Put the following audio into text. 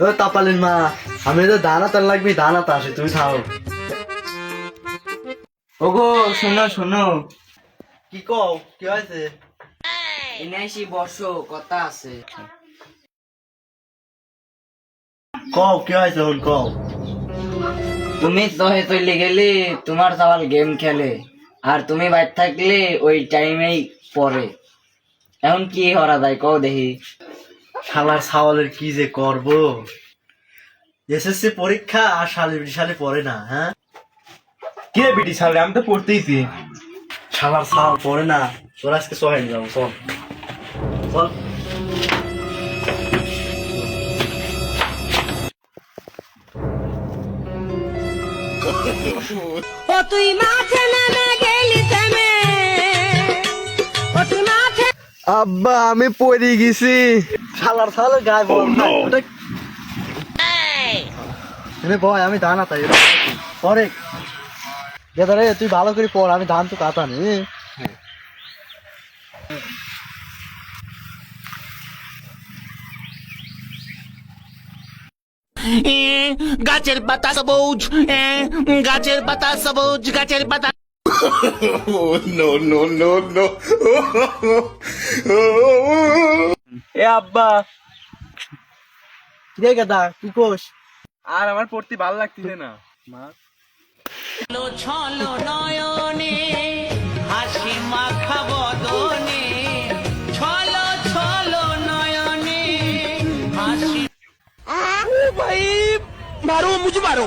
ও তাপালিন মা, আমি তো দানা তার লাগবে, দানা তা আসে, তুমি খাও। ওগো শোনো শোনো, কি কও, কি হয়েছে? এনাইসি বসো, কথা আছে। কও কি হয়েছে, হন কও। তুমি তো চলে গেলে, তোমার সবাল গেম খেলে, আর তুমি বাইর থাকলে ওই টাইমেই পড়ে। এখন কি করা যায় কও দেখি। শালার সাওয়ালের কি যে করবো, এসএসসি পরীক্ষা আর সালে পড়ে না। হ্যাঁ, কে বিটি সালে? আমি তো পড়তেইছি। শালার সাওয়াল পড়ে না। তোর আজকে সহায় যাবো, চল চল। ও তুই মাঠে নেমে গেলি থেমে, ও তুই মাঠে। আব্বা আমি পড়ে গেছি। শালার সাওয়ালের গায়ে বল না। ভয়, আমি ধান আতাই পরে রে, তুই ভালো করে পড়, আমি ধান তো কাটানি। গাছের পাতা সবুজ, গাছের পাতা সবুজ, গাছের পাতা। এ আব্বা, রে গাদা কি কোস? আর আমার পড়তে ভালো লাগতেছে না। মা ছলো নয়নে হাসি মাখা বদনে, ছলো ছলো নয়নে হাসি। ভাই মারো, মুঝে মারো।